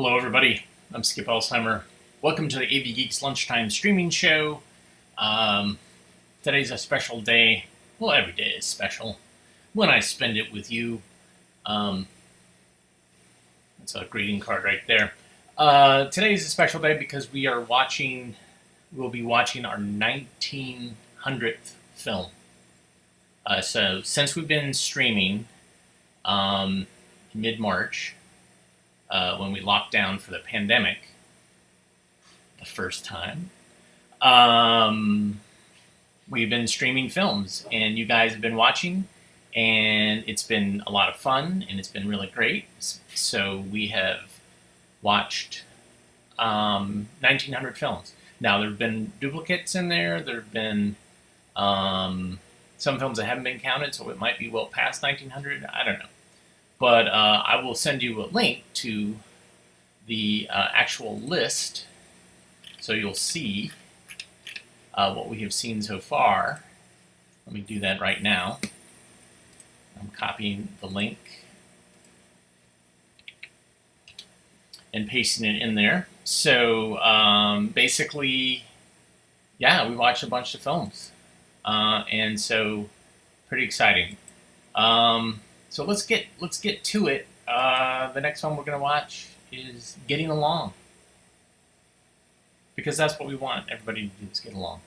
Hello, everybody. I'm Skip Alzheimer. Welcome to the AV Geeks Lunchtime streaming show. Um, Today's a special day. Well, every day is special when I spend it with you. Um, that's a greeting card right there. Today's a special day because we'll be watching our 1900th film. So since we've been streaming mid-March, when we locked down for the pandemic the first time, we've been streaming films, and you guys have been watching, and it's been a lot of fun, and it's been really great. So we have watched 1900 films. Now, there have been duplicates in there. There have been some films that haven't been counted, so it might be well past 1900. I don't know. But I will send you a link to the actual list, so you'll see what we have seen so far. Let me do that right now. I'm copying the link and pasting it in there. So basically, yeah, we watched a bunch of films, and so pretty exciting. So let's get to it. The next film we're gonna watch is Getting Along, because that's what we want everybody to do, is get along.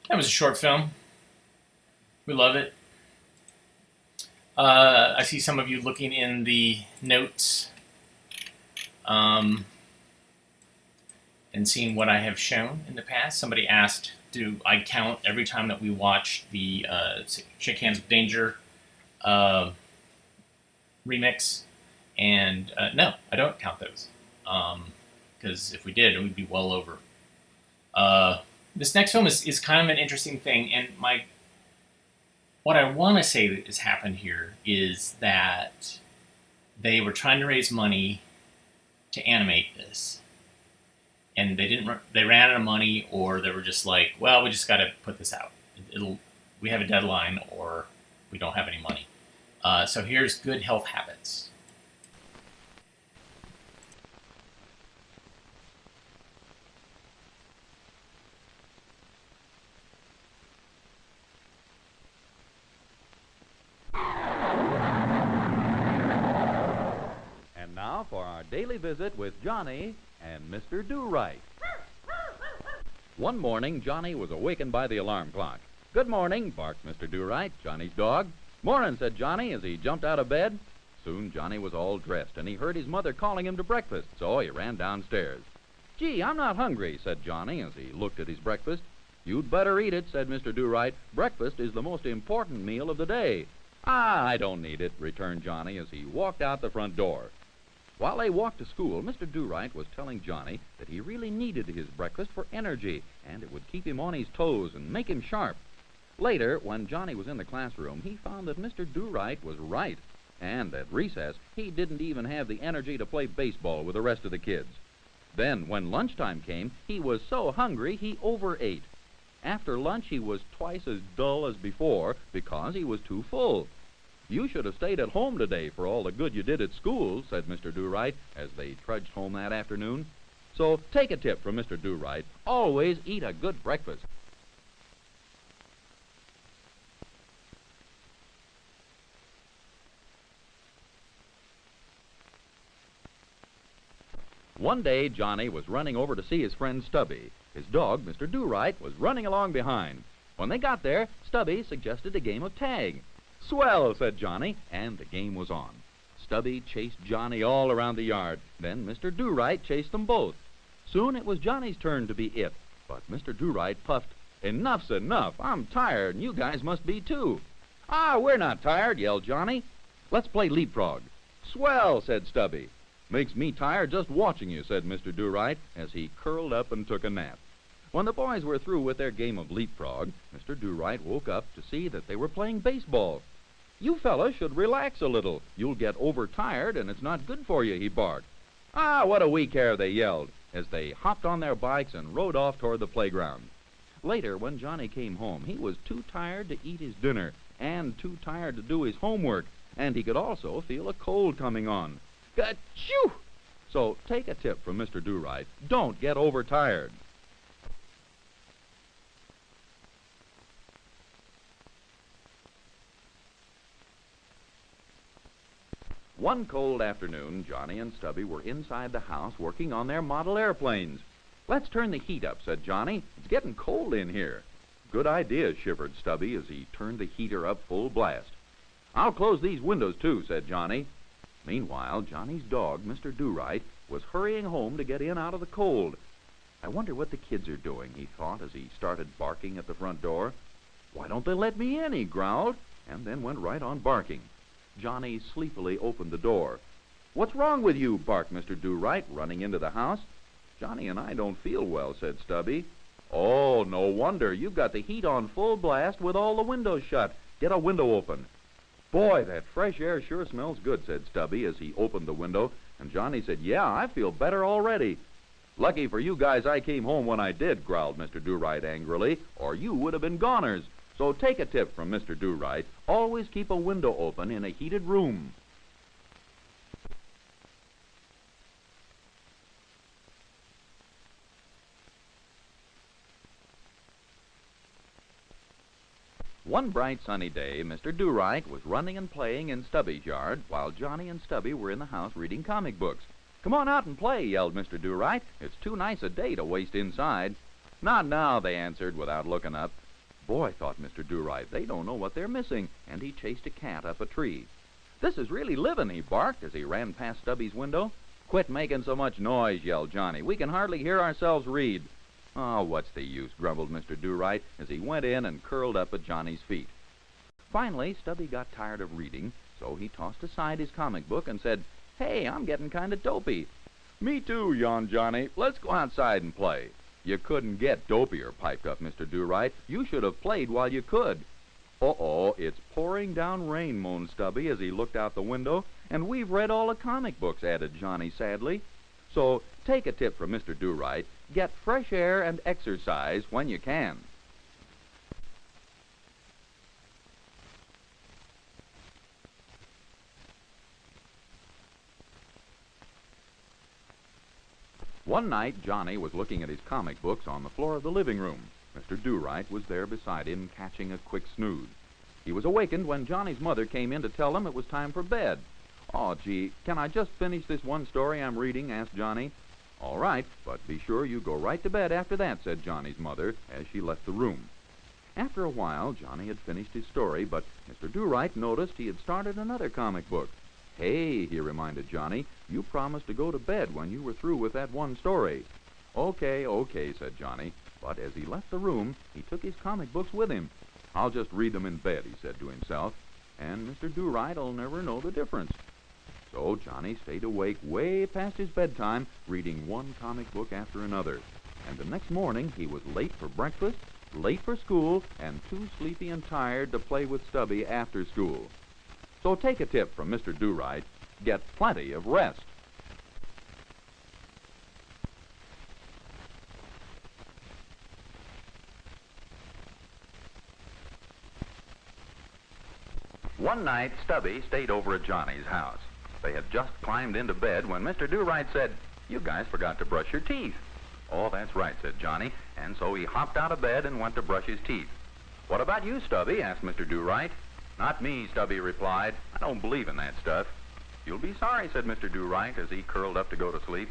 That was a short film. We love it. I see some of you looking in the notes and seeing what I have shown in the past. Somebody asked, do I count every time that we watch the Shake Hands with Danger remix? And no, I don't count those, because if we did, it would be well over. This next film is kind of an interesting thing, and what I want to say that has happened here is that they were trying to raise money to animate this, and they ran out of money, or they were just like, well, we just got to put this out. We have a deadline, or we don't have any money. So here's good health habits. And now for our daily visit with Johnny and Mr. Do-Right. One morning, Johnny was awakened by the alarm clock. "Good morning," barked Mr. Do-Right, Johnny's dog. "Morning," said Johnny as he jumped out of bed. Soon Johnny was all dressed, and he heard his mother calling him to breakfast, so he ran downstairs. "Gee, I'm not hungry," said Johnny as he looked at his breakfast. "You'd better eat it," said Mr. Do-Right. "Breakfast is the most important meal of the day." "Ah, I don't need it," returned Johnny as he walked out the front door. While they walked to school, Mr. Do-Right was telling Johnny that he really needed his breakfast for energy, and it would keep him on his toes and make him sharp. Later, when Johnny was in the classroom, he found that Mr. Do-Right was right, and at recess, he didn't even have the energy to play baseball with the rest of the kids. Then, when lunchtime came, he was so hungry he overate. After lunch, he was twice as dull as before because he was too full. "You should have stayed at home today for all the good you did at school," said Mr. Do-Right as they trudged home that afternoon. So take a tip from Mr. Do-Right. Always eat a good breakfast. One day, Johnny was running over to see his friend Stubby. His dog, Mr. Do-Right, was running along behind. When they got there, Stubby suggested a game of tag. "Swell," said Johnny, and the game was on. Stubby chased Johnny all around the yard. Then Mr. Do-Right chased them both. Soon it was Johnny's turn to be it, but Mr. Do-Right puffed, "Enough's enough. I'm tired, and you guys must be too." "Ah, we're not tired," yelled Johnny. "Let's play leapfrog." "Swell," said Stubby. "Makes me tired just watching you," said Mr. Do-Right as he curled up and took a nap. When the boys were through with their game of leapfrog, Mr. Do-Right woke up to see that they were playing baseball. "You fellas should relax a little. You'll get overtired, and it's not good for you," he barked. "Ah, what do we care?" they yelled, as they hopped on their bikes and rode off toward the playground. Later, when Johnny came home, he was too tired to eat his dinner and too tired to do his homework, and he could also feel a cold coming on. Ka-chew! So take a tip from Mr. Do-Right. Don't get overtired. One cold afternoon, Johnny and Stubby were inside the house working on their model airplanes. "Let's turn the heat up," said Johnny. "It's getting cold in here." "Good idea," shivered Stubby as he turned the heater up full blast. "I'll close these windows, too," said Johnny. Meanwhile, Johnny's dog, Mr. Do-Right, was hurrying home to get in out of the cold. "I wonder what the kids are doing," he thought as he started barking at the front door. "Why don't they let me in?" he growled, and then went right on barking. Johnny sleepily opened the door. "What's wrong with you?" barked Mr. Do-Right, running into the house. "Johnny and I don't feel well," said Stubby. "Oh, no wonder. You've got the heat on full blast with all the windows shut. Get a window open." "Boy, that fresh air sure smells good," said Stubby as he opened the window, and Johnny said, "Yeah, I feel better already." "Lucky for you guys I came home when I did," growled Mr. Do-Right angrily, "or you would have been goners. So take a tip from Mr. Do-Right. Always keep a window open in a heated room." One bright sunny day, Mr. Do-Right was running and playing in Stubby's yard while Johnny and Stubby were in the house reading comic books. "Come on out and play," yelled Mr. Do-Right. "It's too nice a day to waste inside." "Not now," they answered without looking up. Boy, thought Mr. Do-Right, they don't know what they're missing, and he chased a cat up a tree. "This is really living," he barked as he ran past Stubby's window. "Quit making so much noise," yelled Johnny. "We can hardly hear ourselves read." "Oh, what's the use?" grumbled Mr. Do-Right as he went in and curled up at Johnny's feet. Finally, Stubby got tired of reading, so he tossed aside his comic book and said, "Hey, I'm getting kind of dopey." "Me too," yawned Johnny. "Let's go outside and play." "You couldn't get dopier," piped up Mr. Do-Right. "You should have played while you could." "Uh-oh, it's pouring down rain," moaned Stubby as he looked out the window. "And we've read all the comic books," added Johnny sadly. So take a tip from Mr. Do-Right. Get fresh air and exercise when you can. One night, Johnny was looking at his comic books on the floor of the living room. Mr. Do-Right was there beside him, catching a quick snooze. He was awakened when Johnny's mother came in to tell him it was time for bed. "Oh, gee, can I just finish this one story I'm reading?" asked Johnny. "All right, but be sure you go right to bed after that," said Johnny's mother as she left the room. After a while, Johnny had finished his story, but Mr. Do-Right noticed he had started another comic book. "Hey," he reminded Johnny, "you promised to go to bed when you were through with that one story." Okay, said Johnny. But as he left the room, he took his comic books with him. "I'll just read them in bed," he said to himself, "and Mr. Do-Right'll never know the difference." So Johnny stayed awake way past his bedtime, reading one comic book after another. And the next morning, he was late for breakfast, late for school, and too sleepy and tired to play with Stubby after school. So take a tip from Mr. Do-Right. Get plenty of rest. One night, Stubby stayed over at Johnny's house. They had just climbed into bed when Mr. Do-Right said, "You guys forgot to brush your teeth." "Oh, that's right," said Johnny, and so he hopped out of bed and went to brush his teeth. "What about you, Stubby?" asked Mr. Do-Right. "Not me," Stubby replied. "I don't believe in that stuff." "You'll be sorry," said Mr. Do-Right as he curled up to go to sleep.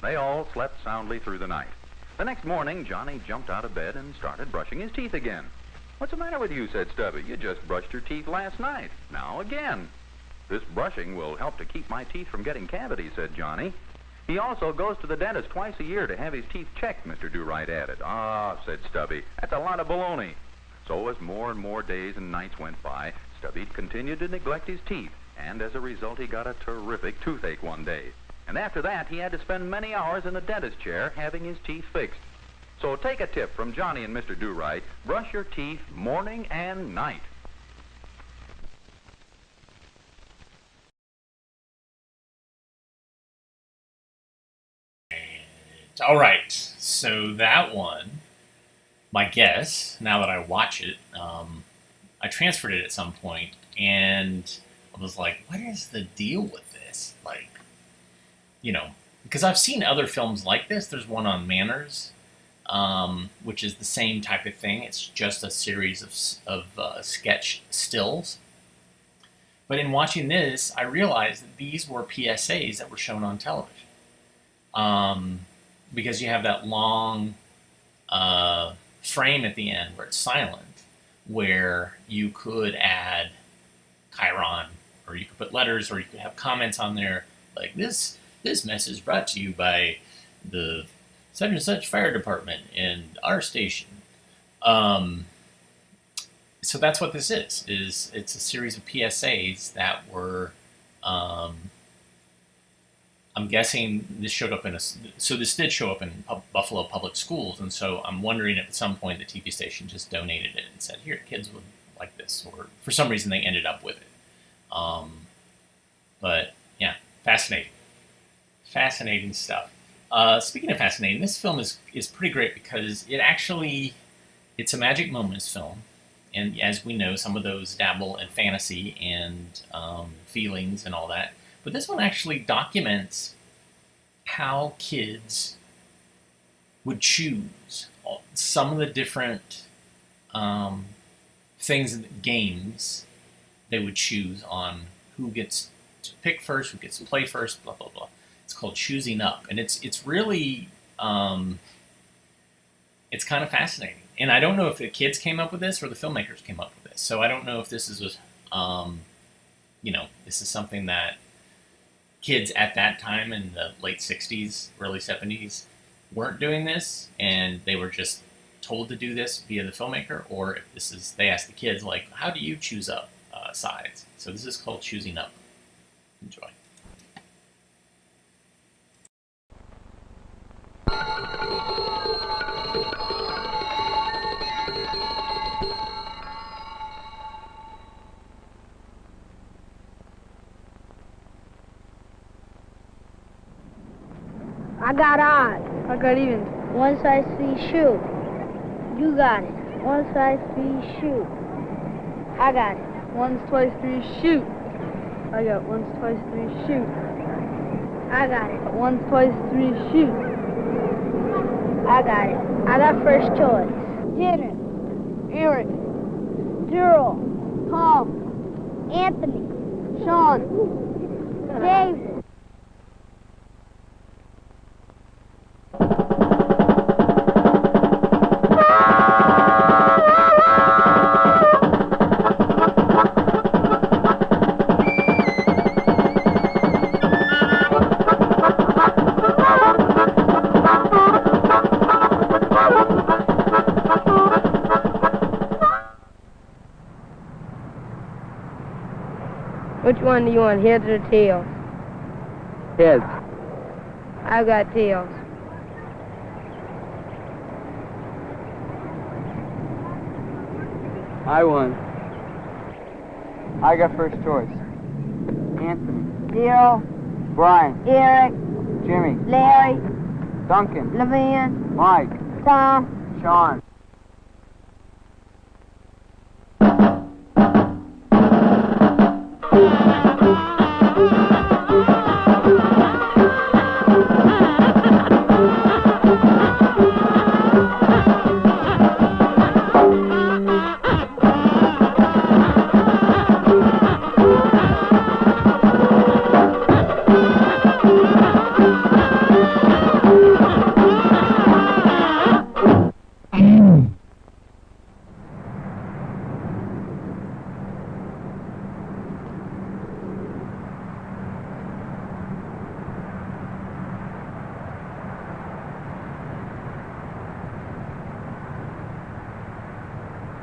They all slept soundly through the night. The next morning, Johnny jumped out of bed and started brushing his teeth again. "What's the matter with you?" said Stubby. "You just brushed your teeth last night. Now again." "This brushing will help to keep my teeth from getting cavities," said Johnny. "He also goes to the dentist twice a year to have his teeth checked," Mr. Do-Right added. "Ah," said Stubby, "that's a lot of baloney." So as more and more days and nights went by, Stubby continued to neglect his teeth, and as a result he got a terrific toothache one day. And after that, he had to spend many hours in the dentist chair having his teeth fixed. So take a tip from Johnny and Mr. Do-Right. Brush your teeth morning and night. All right, so that one, my guess, now that I watch it, I transferred it at some point, and I was like, what is the deal with this? Like, because I've seen other films like this. There's one on manners, which is the same type of thing. It's just a series of sketch stills. But in watching this, I realized that these were PSAs that were shown on television. Because you have that long frame at the end where it's silent, where you could add chyron, or you could put letters, or you could have comments on there like this message brought to you by the such and such fire department and our station. So that's what this is it's a series of PSAs that were I'm guessing this showed up this did show up in Buffalo Public Schools, and so I'm wondering if at some point the TV station just donated it and said, here, kids would like this, or for some reason they ended up with it. But yeah, fascinating stuff. Speaking of fascinating, this film is pretty great because it's a Magic Moments film, and as we know, some of those dabble in fantasy and feelings and all that. But this one actually documents how kids would choose some of the different things, games they would choose on who gets to pick first, who gets to play first, blah, blah, blah. It's called Choosing Up. And it's really, it's kind of fascinating. And I don't know if the kids came up with this or the filmmakers came up with this. So I don't know if this is, this is something that kids at that time in the late 60s, early 70s weren't doing this, and they were just told to do this via the filmmaker, or if they asked the kids, like, how do you choose up sides? So this is called Choosing Up. Enjoy. I got odd. I got even. One size three shoe. You got it. One size three shoe. I got it. One's twice three shoot. I got one's twice three shoot. I got it. One's twice three shoot. I got it. I got first choice. Jenner. Eric. Daryl. Tom. Anthony. Sean. David. Which one do you want, heads or tails? Heads. I got tails. I won. I got first choice. Anthony. Daryl. Brian. Eric. Jimmy. Larry. Duncan. Levin. Mike. Tom. Sean.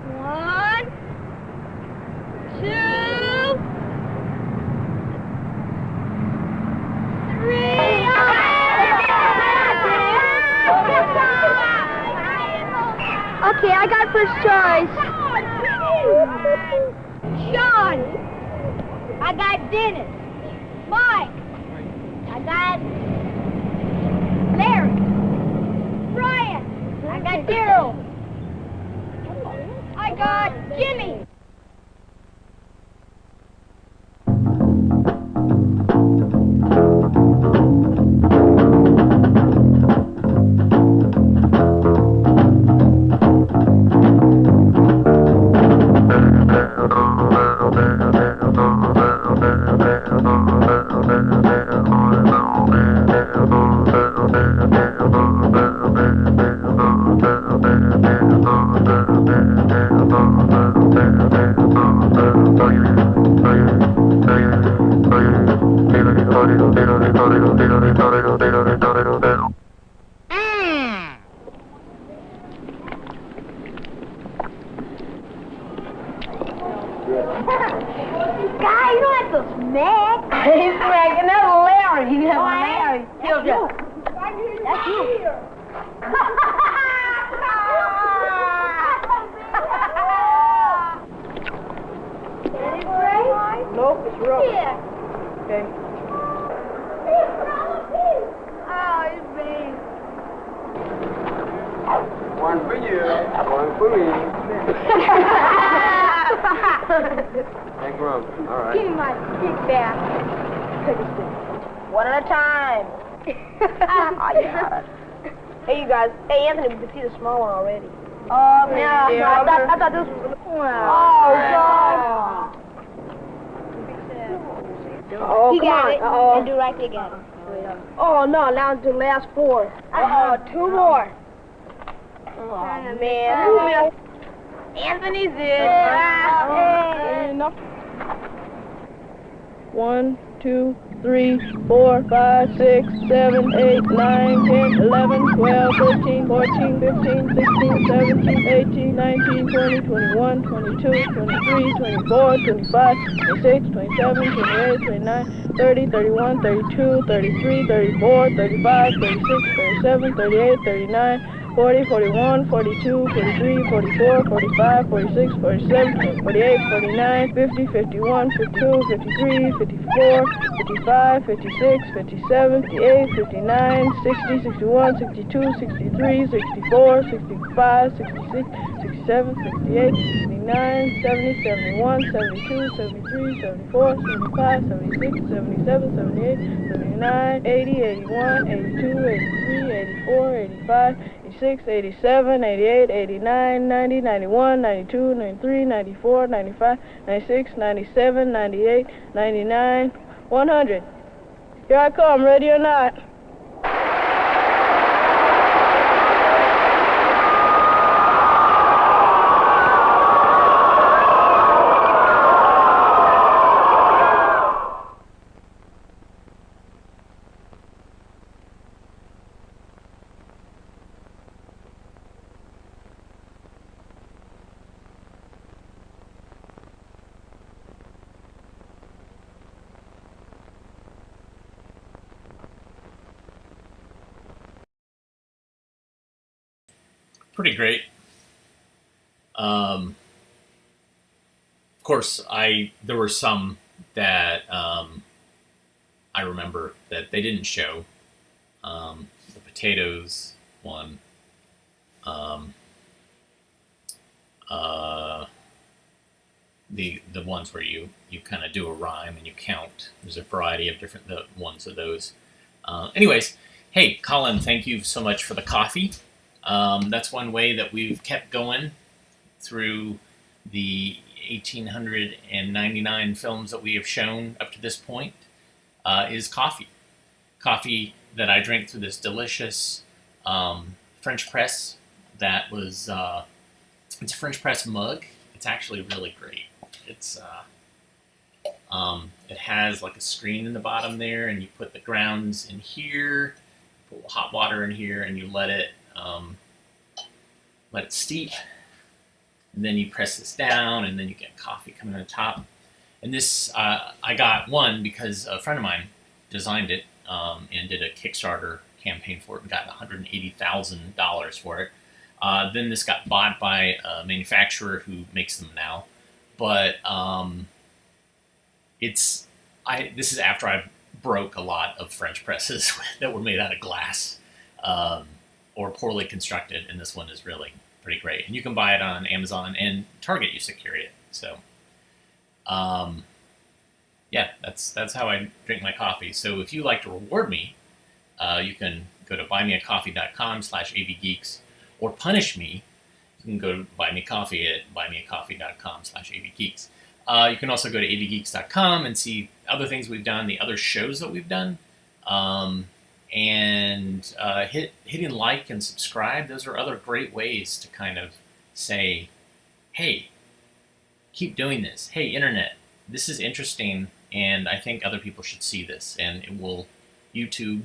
One, two, three. Okay, I got first choice. Sean. I got Dennis. Mike. I got Larry. Brian. I got Daryl. I got Jimmy. Guy, you don't have to smack. He's smacking that Larry. He's Larry. That's you. That's you. Nope, it's rubber. Yeah. Okay. Oh, it's big. One for you. One for me. Thank you, Rob. All right. Give me my stick back. One at a time. Oh, yeah. Hey, you guys. Hey, Anthony, we can see the small one already. Yeah. I thought this was... Oh, God. Oh, He come got on. it. Uh-oh. And do right there, got it. Oh, no, now to the last four. Uh-oh, two more. Oh, man. Anthony's in. Enough. 1, 2, 3, 4, 5, 6, 7, 8, 9, 10, 11, 12, 13, 14, 15, 16, 17, 18, 19, 20, 21, 22, 23, 24, 25, 26, 27, 28, 29, 30, 31, 32, 33, 34, 35, 36, 37, 38, 39, 40, 41, 42, 43, 44, 45, 46, 47, 48, 49, 50, 51, 52, 53, 54, 55, 56, 57, 58, 59, 60, 61, 62, 63, 64, 65, 66, 67, 68, 69, 70, 71, 72, 73, 74, 75, 76, 77, 78, 79, 80, 81, 82, 83, 84, 85, 86, 87, 88, 89, 90, 91, 92, 93, 94, 95, 96, 97, 98, 99, 100. Here I come, ready or not. Pretty great. Of course, there were some that I remember that they didn't show. The potatoes one. The ones where you kind of do a rhyme and you count. There's a variety of different ones of those. Anyways, hey, Colin, thank you so much for the coffee. That's one way that we've kept going through the 1,899 films that we have shown up to this point, is coffee. Coffee that I drink through this delicious French press that was, it's a French press mug. It's actually really great. It has like a screen in the bottom there, and you put the grounds in here, put hot water in here, and you let it steep, and then you press this down, and then you get coffee coming on the top. And this, I got one because a friend of mine designed it and did a Kickstarter campaign for it and got $180,000 for it. Then this got bought by a manufacturer who makes them now, but this is after I broke a lot of French presses that were made out of glass or poorly constructed, and this one is really pretty great. And you can buy it on Amazon, and Target used to carry it. So, yeah, that's how I drink my coffee. So if you like to reward me, you can go to buymeacoffee.com/avgeeks, or punish me. You can go to buy me coffee at buymeacoffee.com/avgeeks. You can also go to avgeeks.com and see other things we've done, the other shows that we've done, and hitting like and subscribe. Those are other great ways to kind of say, hey, keep doing this. Hey, internet, this is interesting, and I think other people should see this. And it will, YouTube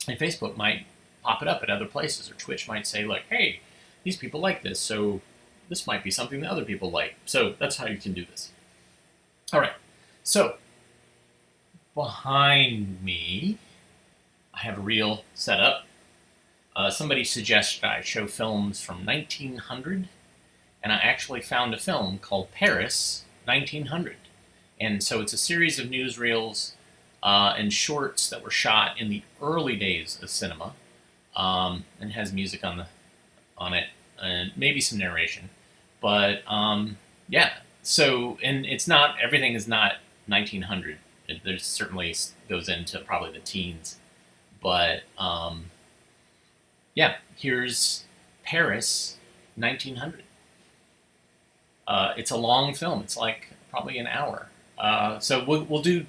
and Facebook might pop it up at other places, or Twitch might say, like, hey, these people like this, so this might be something that other people like. So that's how you can do this. All right, so behind me, I have a reel set up. Somebody suggested I show films from 1900, and I actually found a film called Paris 1900. And so it's a series of newsreels and shorts that were shot in the early days of cinema, and has music on it, and maybe some narration. But yeah, so, and it's not, everything is not 1900. There's certainly goes into probably the teens. But yeah, here's Paris 1900. It's a long film. It's like probably an hour. So we'll do,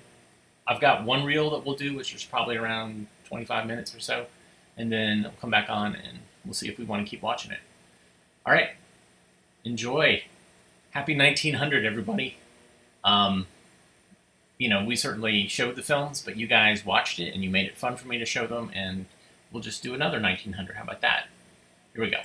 I've got one reel that we'll do, which is probably around 25 minutes or so. And then we'll come back on and we'll see if we want to keep watching it. All right. Enjoy. Happy 1900, everybody. You know, we certainly showed the films, but you guys watched it and you made it fun for me to show them, and we'll just do another 1900. How about that? Here we go.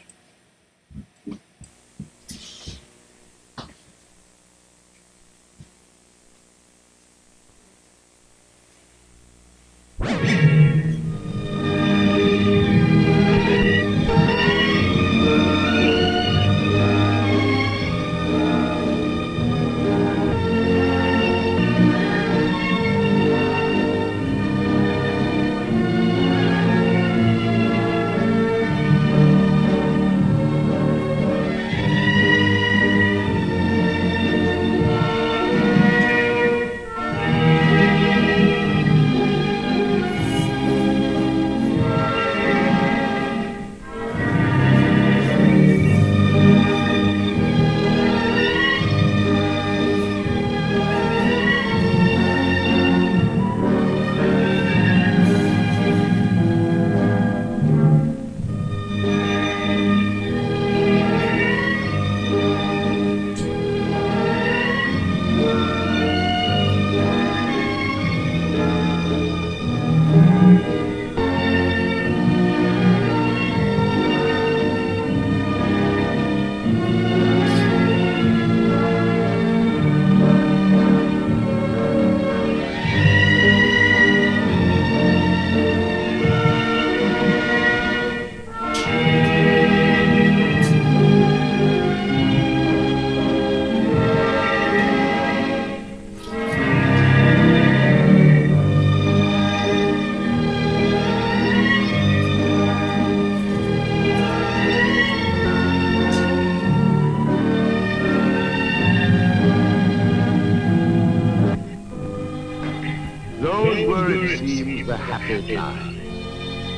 happy time.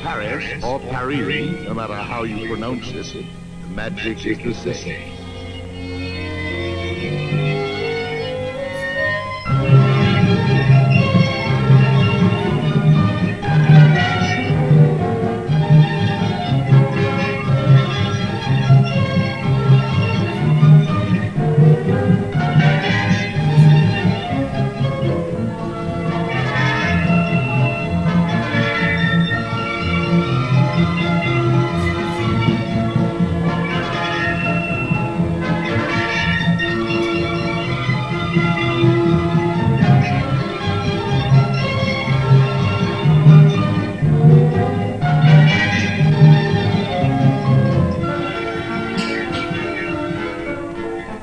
Paris, or Paris, no matter how you pronounce it, the magic is the same.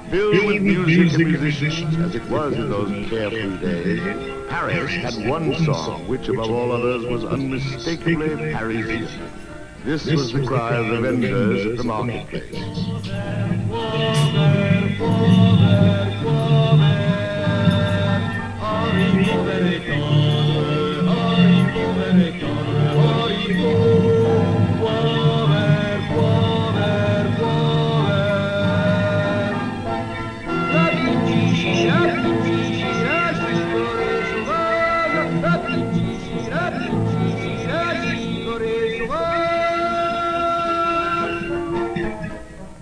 Filled with music and musicians, as it was in those carefree days, Paris had one song which, above all others, was unmistakably Parisian. This was the cry of the vendors at the marketplace.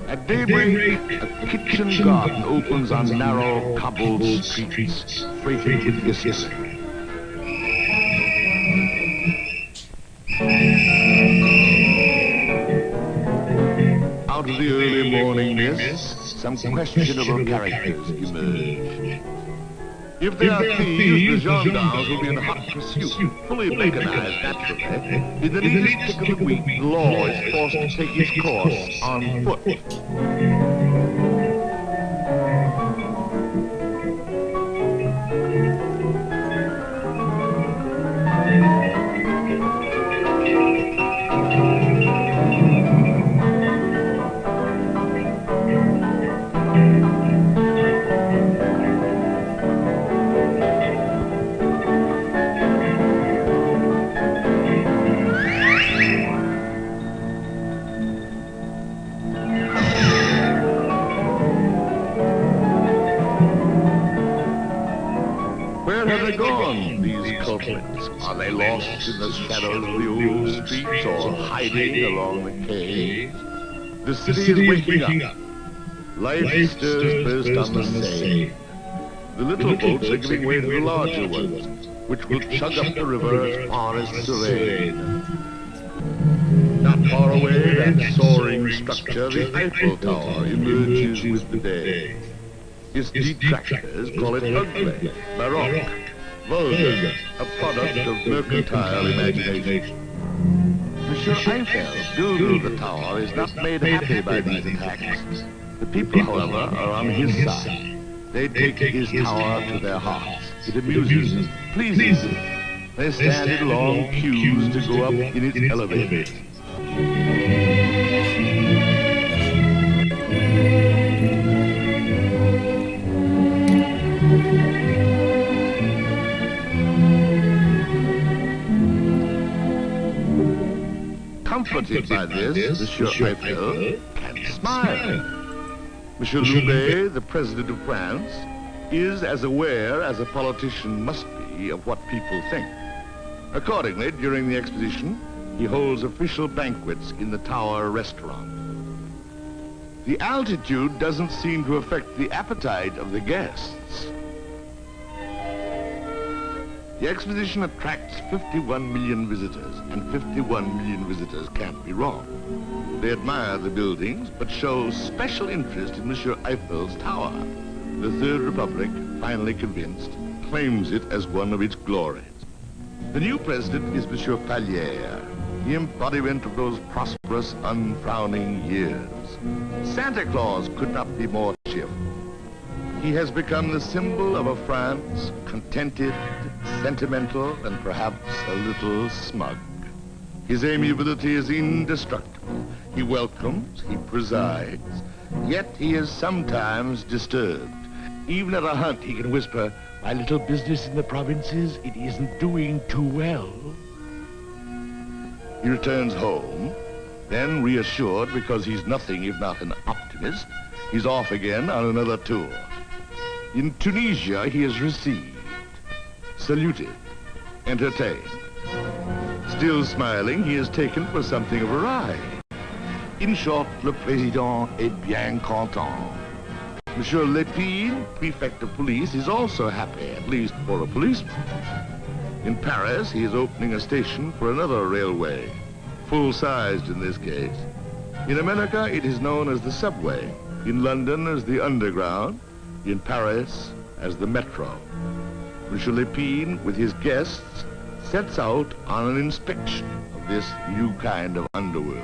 At daybreak, a kitchen garden opens on narrow cobbled streets, freighted with history. Out of the early morning mist, some questionable characters emerge. If they are thieves, the gendarmes will be in hot pursuit, fully mechanized naturally. In the neatest tick of the week, the law is forced to take its course on foot. Where have they gone, these culprits? Are they lost in the shadows of the old streets or hiding along the quays? The city is waking up. Life stirs first on the Seine. The little boats are giving way to the larger ones, which will chug up the river as far as Suresnes. Not far away, that soaring structure, the Eiffel Tower, emerges with the day. Its detractors call it ugly, baroque, vulgar, a product of mercantile imagination. Monsieur Eiffel, builder of the tower, is not made happy by these attacks. The people, however, are on his side. They take his tower to their hearts. It amuses them, pleases them. They stand in long queues to go up in its elevators. Comforted by this, Monsieur Eiffel can smile. Monsieur Loubet, the President of France, is as aware as a politician must be of what people think. Accordingly, during the exposition, he holds official banquets in the Tower restaurant. The altitude doesn't seem to affect the appetite of the guests. The exposition attracts 51 million visitors, and 51 million visitors can't be wrong. They admire the buildings, but show special interest in Monsieur Eiffel's tower. The Third Republic, finally convinced, claims it as one of its glories. The new president is Monsieur Pallier, the embodiment of those prosperous, unfrowning years. Santa Claus could not be more cheerful. He has become the symbol of a France contented, sentimental, and perhaps a little smug. His amiability is indestructible. He welcomes, he presides, yet he is sometimes disturbed. Even at a hunt, he can whisper, "My little business in the provinces, it isn't doing too well." He returns home, then reassured because he's nothing if not an optimist, he's off again on another tour. In Tunisia, he is received, saluted, entertained. Still smiling, he is taken for something of a ride. In short, le président est bien content. Monsieur Lépine, prefect of police, is also happy, at least for a policeman. In Paris, he is opening a station for another railway, full-sized in this case. In America, it is known as the subway. In London, as the underground. In Paris, as the metro. Monsieur Lépine, with his guests, sets out on an inspection of this new kind of underworld.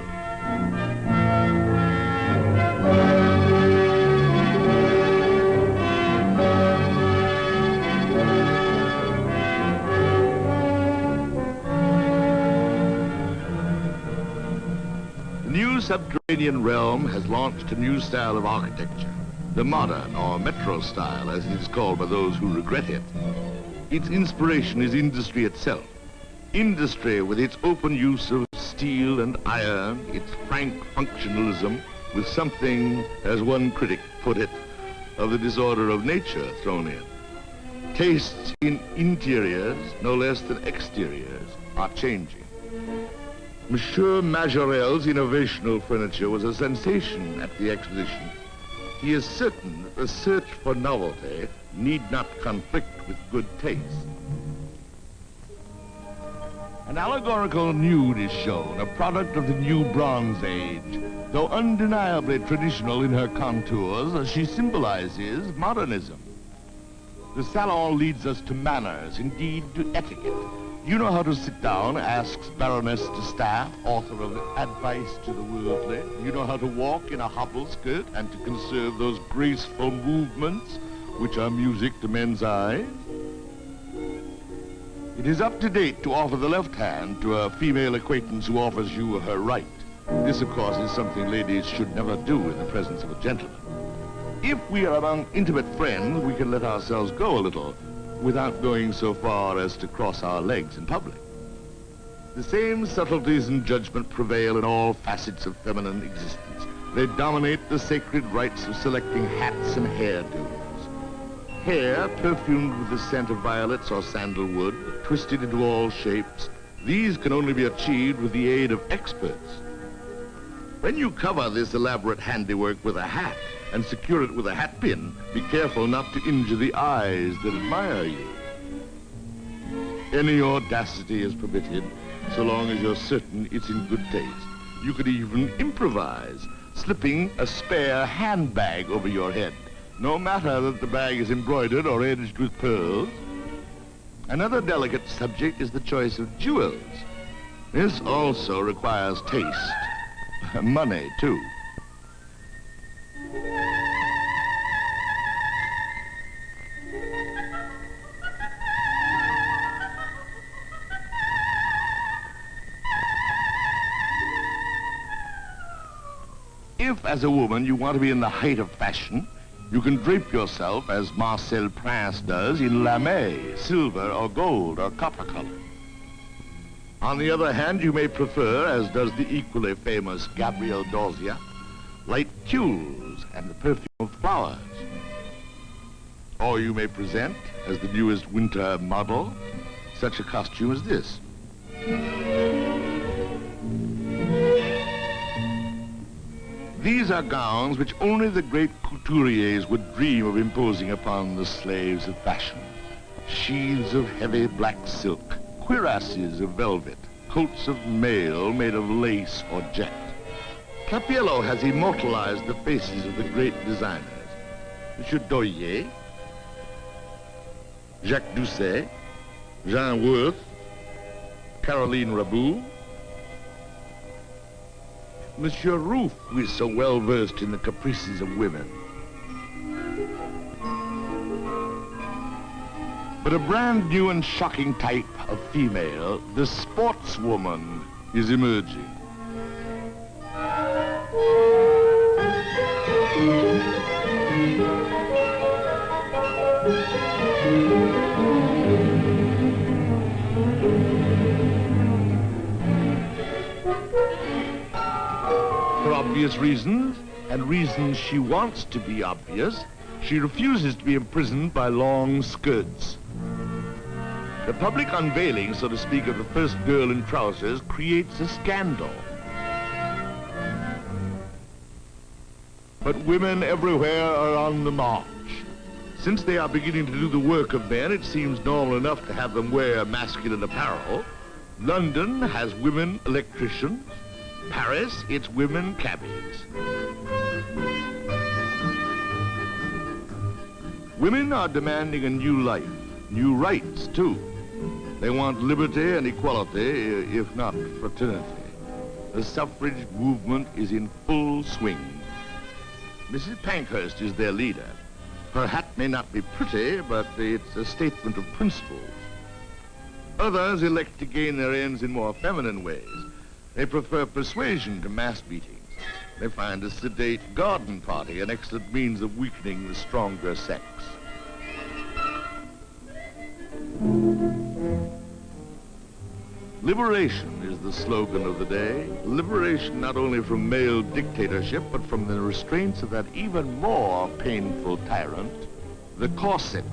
The new subterranean realm has launched a new style of architecture, the modern or metro style, as it is called by those who regret it. Its inspiration is industry itself. Industry with its open use of steel and iron, its frank functionalism, with something, as one critic put it, of the disorder of nature thrown in. Tastes in interiors, no less than exteriors, are changing. Monsieur Majorel's innovational furniture was a sensation at the exposition. He is certain that the search for novelty need not conflict with good taste. An allegorical nude is shown, a product of the new Bronze Age. Though undeniably traditional in her contours, she symbolizes modernism. The salon leads us to manners, indeed to etiquette. You know how to sit down, asks Baroness de Staff, author of Advice to the Worldly. You know how to walk in a hobble skirt and to conserve those graceful movements which are music to men's eyes. It is up to date to offer the left hand to a female acquaintance who offers you her right. This, of course, is something ladies should never do in the presence of a gentleman. If we are among intimate friends, we can let ourselves go a little without going so far as to cross our legs in public. The same subtleties and judgment prevail in all facets of feminine existence. They dominate the sacred rites of selecting hats and hairdos. Hair, perfumed with the scent of violets or sandalwood, twisted into all shapes, these can only be achieved with the aid of experts. When you cover this elaborate handiwork with a hat and secure it with a hat pin, be careful not to injure the eyes that admire you. Any audacity is permitted, so long as you're certain it's in good taste. You could even improvise, slipping a spare handbag over your head, no matter that the bag is embroidered or edged with pearls. Another delicate subject is the choice of jewels. This also requires taste. Money, too. If, as a woman, you want to be in the height of fashion, you can drape yourself, as Marcel Prince does, in lamé, silver or gold or copper color. On the other hand, you may prefer, as does the equally famous Gabrielle Dorzia, light tules and the perfume of flowers. Or you may present, as the newest winter model, such a costume as this. These are gowns which only the great couturiers would dream of imposing upon the slaves of fashion. Sheaths of heavy black silk, cuirasses of velvet, coats of mail made of lace or jet. Capiello has immortalized the faces of the great designers. Monsieur Doyer, Jacques Doucet, Jean Worth, Caroline Raboux, Monsieur Rouff, who is so well versed in the caprices of women. But a brand new and shocking type of female, the sportswoman, is emerging. For obvious reasons, and reasons she wants to be obvious, she refuses to be imprisoned by long skirts. The public unveiling, so to speak, of the first girl in trousers creates a scandal. But women everywhere are on the march. Since they are beginning to do the work of men, it seems normal enough to have them wear masculine apparel. London has women electricians. Paris, it's women cabbies. Women are demanding a new life, new rights, too. They want liberty and equality, if not fraternity. The suffrage movement is in full swing. Mrs. Pankhurst is their leader. Her hat may not be pretty, but it's a statement of principles. Others elect to gain their ends in more feminine ways. They prefer persuasion to mass beatings. They find a sedate garden party an excellent means of weakening the stronger sex. Liberation is the slogan of the day. Liberation not only from male dictatorship, but from the restraints of that even more painful tyrant, the corset.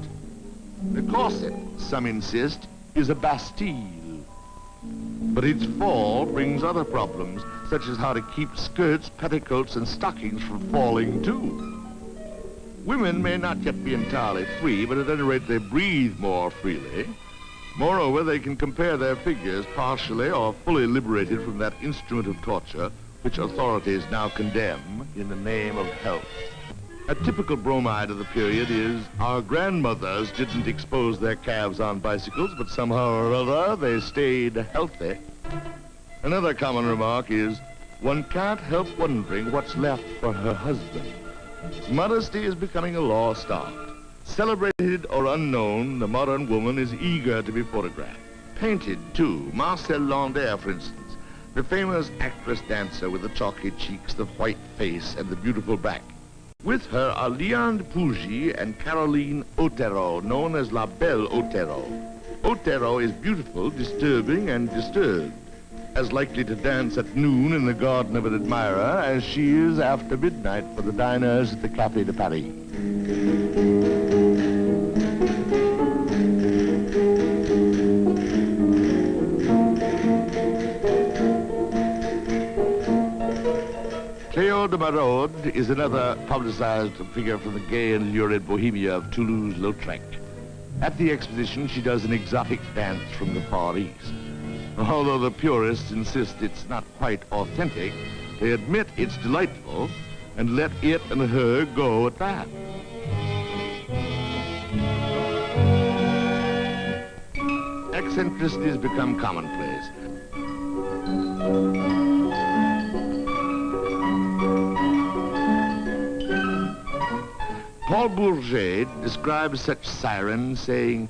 The corset, some insist, is a Bastille. But its fall brings other problems, such as how to keep skirts, petticoats, and stockings from falling too. Women may not yet be entirely free, but at any rate they breathe more freely. Moreover, they can compare their figures partially or fully liberated from that instrument of torture which authorities now condemn in the name of health. A typical bromide of the period is, our grandmothers didn't expose their calves on bicycles, but somehow or other they stayed healthy. Another common remark is, one can't help wondering what's left for her husband. Modesty is becoming a lost art. Celebrated or unknown, the modern woman is eager to be photographed. Painted, too. Marcel Landais, for instance, the famous actress-dancer with the chalky cheeks, the white face, and the beautiful back. With her are Liane de Pougy and Caroline Otero, known as La Belle Otero. Otero is beautiful, disturbing, and disturbed. As likely to dance at noon in the garden of an admirer as she is after midnight for the diners at the Café de Paris. Cléo de Maraude is another publicized figure from the gay and lurid Bohemia of Toulouse-Lautrec. At the exposition, she does an exotic dance from the Far East. Although the purists insist it's not quite authentic, they admit it's delightful and let it and her go at that. Eccentricities become commonplace. Paul Bourget describes such siren saying,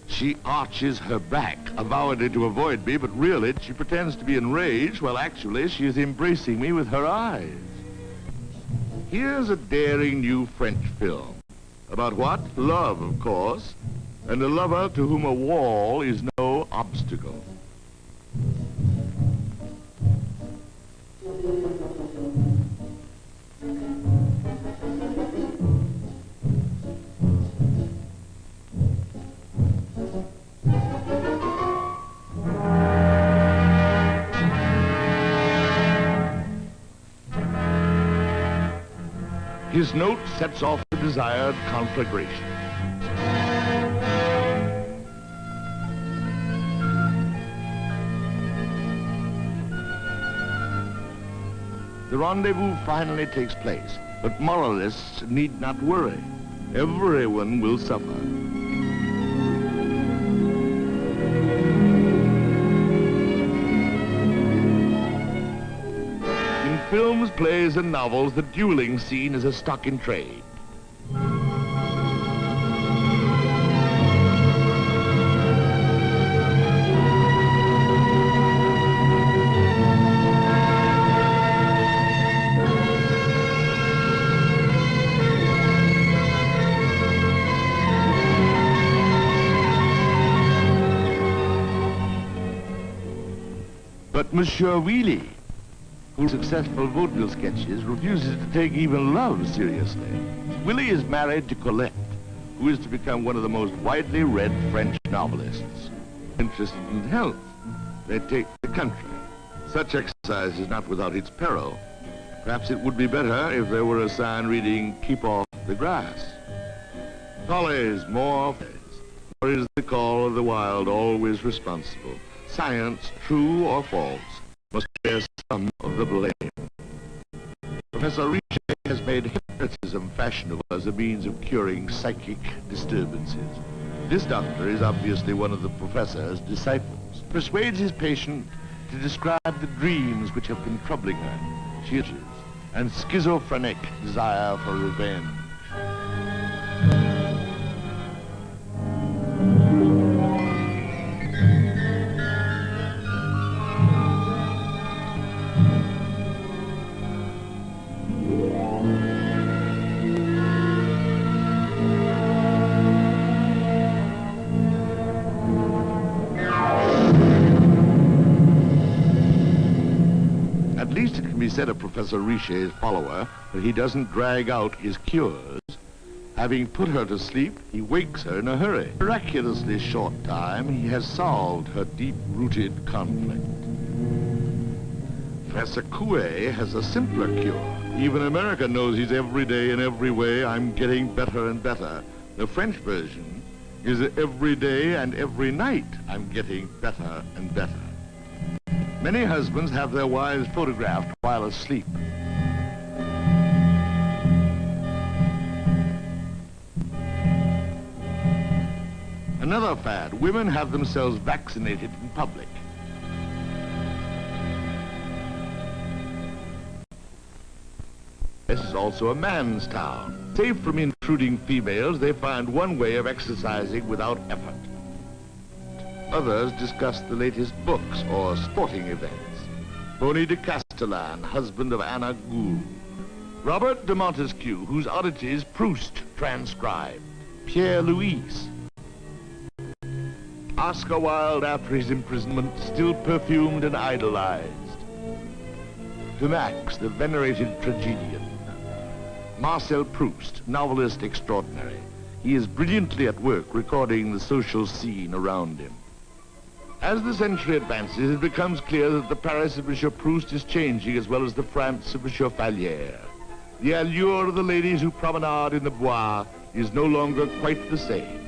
she arches her back, avowedly to avoid me, but really she pretends to be enraged, while actually she is embracing me with her eyes. Here's a daring new French film. About what? Love, of course, and a lover to whom a wall is no obstacle. His note sets off the desired conflagration. The rendezvous finally takes place, but moralists need not worry. Everyone will suffer. In films, plays, and novels, the dueling scene is a stock in trade. But Monsieur Wheelie whose successful vaudeville sketches refuses to take even love seriously. Willie is married to Colette, who is to become one of the most widely read French novelists. Interested in health, they take the country. Such exercise is not without its peril. Perhaps it would be better if there were a sign reading, "Keep off the grass." Follies, more follies. Or is the call of the wild always responsible? Science, true or false, must bear some of the blame. Professor Riche has made hypnotism fashionable as a means of curing psychic disturbances. This doctor is obviously one of the professor's disciples. Persuades his patient to describe the dreams which have been troubling her. She itches, and schizophrenic desire for revenge. At least it can be said of Professor Riche's follower that he doesn't drag out his cures. Having put her to sleep, he wakes her in a hurry. In a miraculously short time, he has solved her deep-rooted conflict. Professor Coué has a simpler cure. Even America knows he's every day in every way, "I'm getting better and better." The French version is "every day and every night, I'm getting better and better." Many husbands have their wives photographed while asleep. Another fad, women have themselves vaccinated in public. This is also a man's town. Safe from intruding females, they find one way of exercising without effort. Others discuss the latest books or sporting events. Boni de Castellan, husband of Anna Gould. Robert de Montesquieu, whose oddities Proust transcribed. Pierre Louis. Oscar Wilde, after his imprisonment, still perfumed and idolized. To Max, the venerated tragedian. Marcel Proust, novelist extraordinary. He is brilliantly at work recording the social scene around him. As the century advances, it becomes clear that the Paris of Monsieur Proust is changing as well as the France of Monsieur Fallières. The allure of the ladies who promenade in the Bois is no longer quite the same.